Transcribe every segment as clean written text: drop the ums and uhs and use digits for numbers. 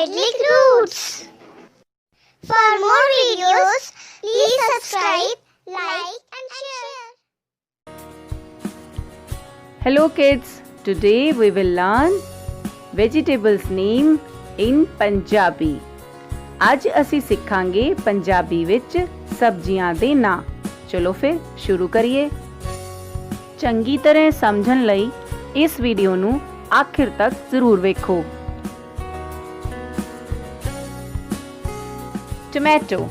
Idyllic Roots. For more videos, please subscribe, like and share. Hello kids, today we will learn vegetables name in Punjabi. ਅੱਜ ਅਸੀਂ ਸਿੱਖਾਂਗੇ ਪੰਜਾਬੀ ਵਿੱਚ ਸਬਜ਼ੀਆਂ ਦੇ ਨਾਂ। ਚਲੋ ਫਿਰ ਸ਼ੁਰੂ ਕਰੀਏ। ਚੰਗੀ ਤਰ੍ਹਾਂ ਸਮਝਣ ਲਈ ਇਸ ਵੀਡੀਓ ਨੂੰ ਆਖਿਰ ਤੱਕ ਜ਼ਰੂਰ ਵੇਖੋ। ਟੋਮੈਟੋ।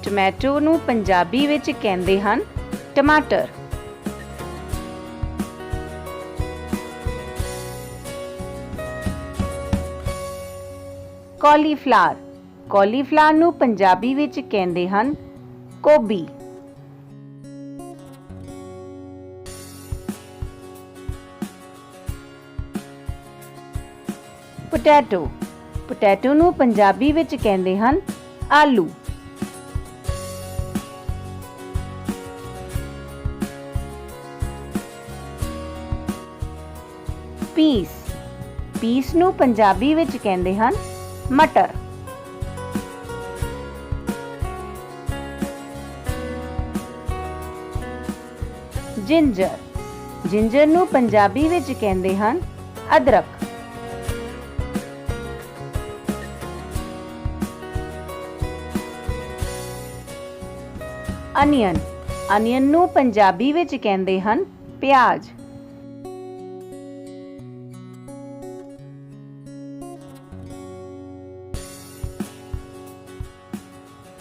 ਟੋਮੈਟੋ ਨੂੰ ਪੰਜਾਬੀ ਵਿੱਚ ਕਹਿੰਦੇ ਹਨ ਟਮਾਟਰ। ਕੌਲੀਫਲਾਵਰ। ਕੌਲੀਫਲਾਵਰ ਨੂੰ ਪੰਜਾਬੀ ਵਿੱਚ ਕਹਿੰਦੇ ਹਨ ਗੋਭੀ। ਪੋਟੈਟੋ। ਪੋਟੈਟੋ ਨੂੰ ਪੰਜਾਬੀ ਵਿੱਚ ਕਹਿੰਦੇ ਹਨ ਆਲੂ। ਪੀਸ। ਪੀਸ ਨੂੰ ਪੰਜਾਬੀ ਵਿੱਚ ਕਹਿੰਦੇ ਹਨ ਮਟਰ। ਜਿੰਜਰ। ਜਿੰਜਰ ਨੂੰ ਪੰਜਾਬੀ ਵਿੱਚ ਕਹਿੰਦੇ ਹਨ ਅਦਰਕ। ਅਨੀਅਨ। ਅਨੀਅਨ ਨੂੰ ਪੰਜਾਬੀ ਵਿੱਚ ਕਹਿੰਦੇ ਹਨ ਪਿਆਜ਼।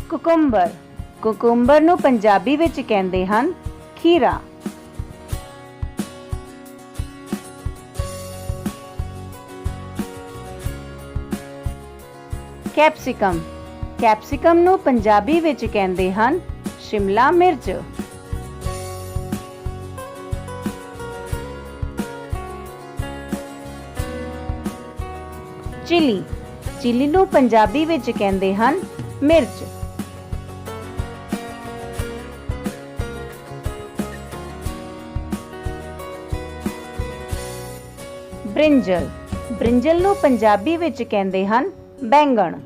ਕੁਕੁੰਬਰ। ਕੁਕੁੰਬਰ ਨੂੰ ਪੰਜਾਬੀ ਵਿੱਚ ਕਹਿੰਦੇ ਹਨ ਖੀਰਾ। ਕੈਪਸਿਕਮ। ਕੈਪਸਿਕਮ ਨੂੰ ਪੰਜਾਬੀ ਵਿੱਚ ਕਹਿੰਦੇ ਹਨ ਸ਼ਿਮਲਾ ਮਿਰਚ। ਚਿਲੀ। ਚਿਲੀ ਨੂੰ ਪੰਜਾਬੀ ਵਿੱਚ ਕਹਿੰਦੇ ਹਨ ਮਿਰਚ। ਬ੍ਰਿੰਜਲ। ਬ੍ਰਿੰਜਲ ਨੂੰ ਪੰਜਾਬੀ ਵਿੱਚ ਕਹਿੰਦੇ ਹਨ ਬੈਂਗਣ।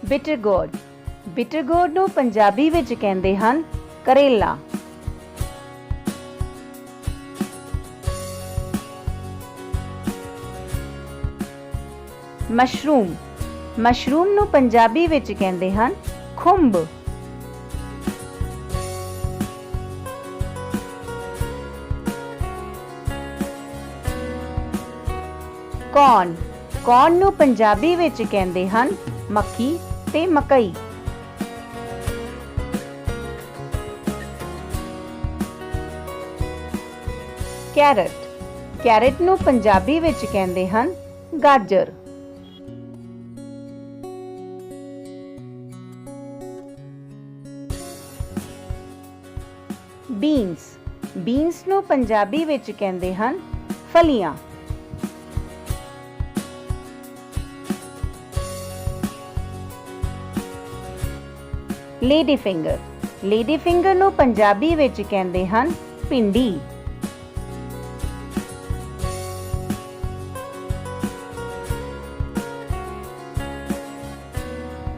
ਬਿਟਰ ਗੋਰਡ। ਬਿਟਰ ਗੋਰਡ ਨੂੰ ਪੰਜਾਬੀ ਵਿੱਚ ਕਹਿੰਦੇ ਹਨ ਕਰੇਲਾ। ਮਸ਼ਰੂਮ। ਮਸ਼ਰੂਮ ਨੂੰ ਪੰਜਾਬੀ ਵਿੱਚ ਕਹਿੰਦੇ ਹਨ ਖੁੰਬ। ਕੌਰਨ। ਕੌਰਨ ਨੂੰ ਪੰਜਾਬੀ ਵਿੱਚ ਕਹਿੰਦੇ ਹਨ ਮੱਕੀ ਤੇ ਮਕਈ। ਕੈਰਟ। ਕੈਰਟ ਨੂੰ ਪੰਜਾਬੀ ਵਿੱਚ ਕਹਿੰਦੇ ਹਨ ਗਾਜਰ। ਬੀਨਸ। ਬੀਨਸ ਨੂੰ ਪੰਜਾਬੀ ਵਿੱਚ ਕਹਿੰਦੇ ਹਨ ਫਲੀਆਂ। Lady finger. ਲੇਡੀ ਫਿੰਗਰ ਨੂੰ ਪੰਜਾਬੀ ਵਿੱਚ ਕਹਿੰਦੇ ਹਨ ਭਿੰਡੀ।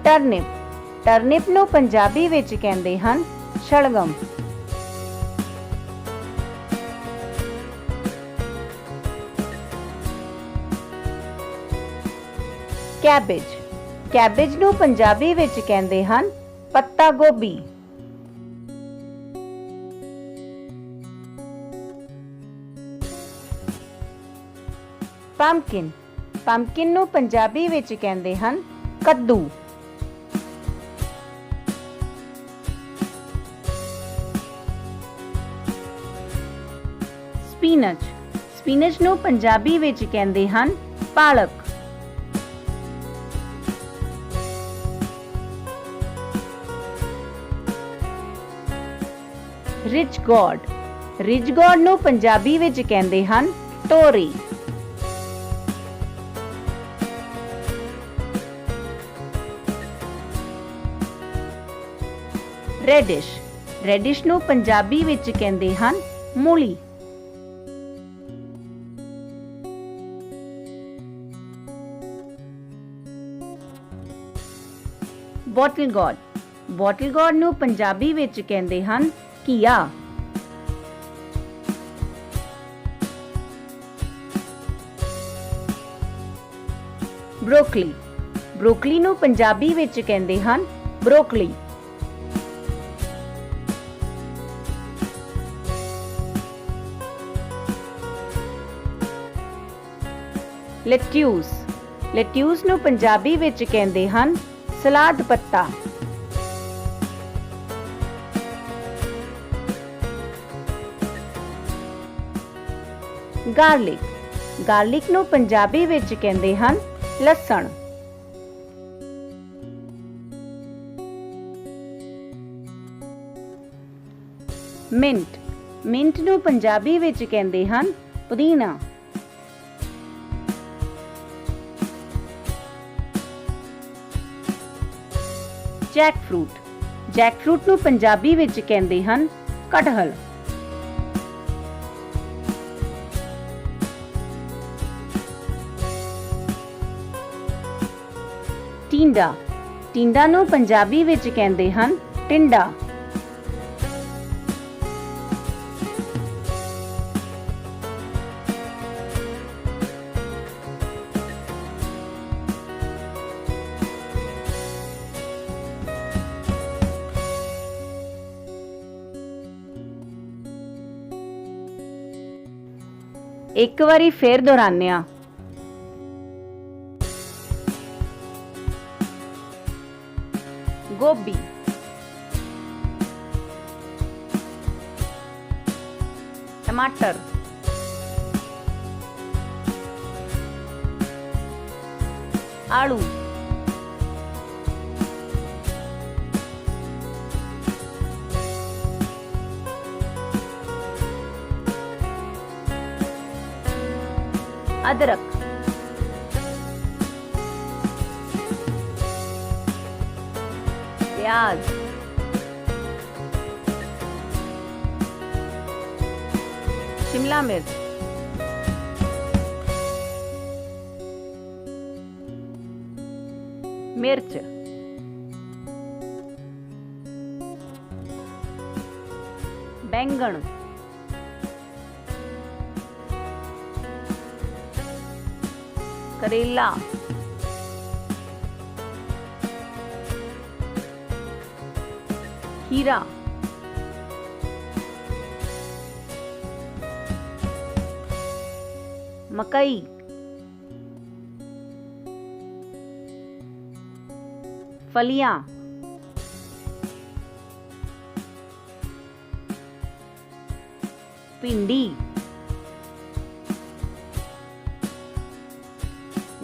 ਟਰਨਿਪ। ਟਰਨਿਪ ਨੂੰ ਪੰਜਾਬੀ ਵਿੱਚ ਕਹਿੰਦੇ ਹਨ ਸ਼ਲਗਮ। ਕੈਬੇਜ। ਕੈਬੇਜ ਨੂੰ ਪੰਜਾਬੀ ਵਿੱਚ ਕਹਿੰਦੇ ਹਨ ਪੱਤਾ ਗੋਭੀ। ਪੰਪਕਿਨ। ਪੰਪਕਿਨ ਨੂੰ ਪੰਜਾਬੀ ਵਿੱਚ ਕਹਿੰਦੇ ਹਨ ਕੱਦੂ। ਸਪੀਨਚ। ਸਪੀਨਚ ਨੂੰ ਪੰਜਾਬੀ ਵਿੱਚ ਕਹਿੰਦੇ ਹਨ ਪਾਲਕ। ਰਿਚ ਗੋਰਡ। ਰਿਚ ਗੋਰਡ ਨੂੰ ਪੰਜਾਬੀ ਵਿੱਚ ਕਹਿੰਦੇ ਹਨ ਤੋਰੀ। ਰੈਡਿਸ਼। ਰੈਡਿਸ਼ ਨੂੰ ਪੰਜਾਬੀ ਵਿੱਚ ਕਹਿੰਦੇ ਹਨ ਮੂਲੀ। ਬੋਟਲ ਗੋਰਡ, ਬੋਟਲ ਗੋਰਡ ਨੂੰ ਪੰਜਾਬੀ ਵਿੱਚ ਕਹਿੰਦੇ ਹਨ ਘੀਆ। ਬਰੋਕਲੀ, ਬਰੋਕਲੀ ਨੂੰ ਪੰਜਾਬੀ ਵਿੱਚ ਕਹਿੰਦੇ ਹਨ ਬਰੋਕਲੀ। ਲੈਟਿਊਸ, ਲੈਟਿਊਸ ਨੂੰ ਪੰਜਾਬੀ ਵਿੱਚ ਕਹਿੰਦੇ ਹਨ ਸਲਾਦ ਪੱਤਾ। ਗਾਰਲਿਕ, ਗਾਰਲਿਕ ਨੂੰ ਪੰਜਾਬੀ ਵਿੱਚ ਕਹਿੰਦੇ ਹਨ ਲਸਣ। ਮਿੰਟ, ਮਿੰਟ ਨੂੰ ਪੰਜਾਬੀ ਵਿੱਚ ਕਹਿੰਦੇ ਹਨ ਪੁਦੀਨਾ। ਜੈਕ ਫਰੂਟ, ਜੈਕ ਫਰੂਟ ਨੂੰ ਪੰਜਾਬੀ ਵਿੱਚ ਕਹਿੰਦੇ ਹਨ ਕਟਹਲ। ਟਿੰਡਾ, ਟਿੰਡਾ ਨੂੰ ਪੰਜਾਬੀ ਵਿੱਚ ਕਹਿੰਦੇ ਹਨ ਟਿੰਡਾ। ਇੱਕ ਵਾਰੀ ਫੇਰ ਦੁਹਰਾਉਂਦੇ ਹਾਂ। ਗੋਭੀ, टमाटर, आलू, अदरक, प्याज, शिमला मिर्च, मिर्च, बैंगन, करेला, खीरा, मकई, फलियां, भिंडी,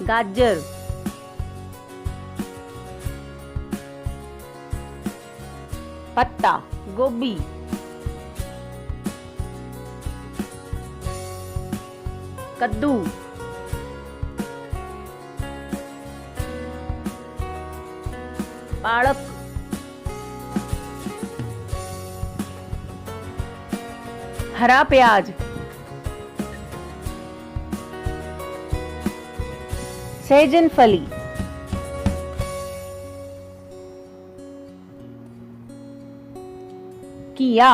गाजर, पत्ता गोभी, कद्दू, पालक, हरा प्याज, सहजन फली, घिया,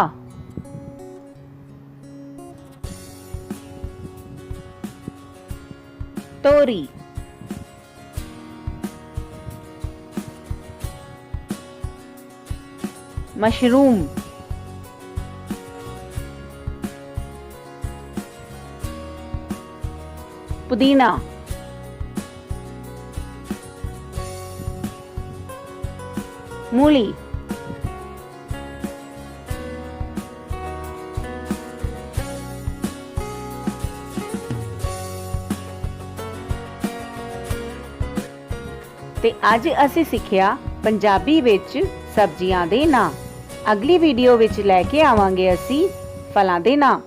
तोरी, मशरूम, पुदीना, मूली, ਤੇ ਅੱਜ ਅਸੀਂ ਸਿੱਖਿਆ ਪੰਜਾਬੀ ਵਿੱਚ ਸਬਜ਼ੀਆਂ ਦੇ ਨਾਂ। ਅਗਲੀ ਵੀਡੀਓ ਵਿੱਚ ਲੈ ਕੇ ਆਵਾਂਗੇ ਅਸੀਂ ਫਲਾਂ ਦੇ ਨਾਂ।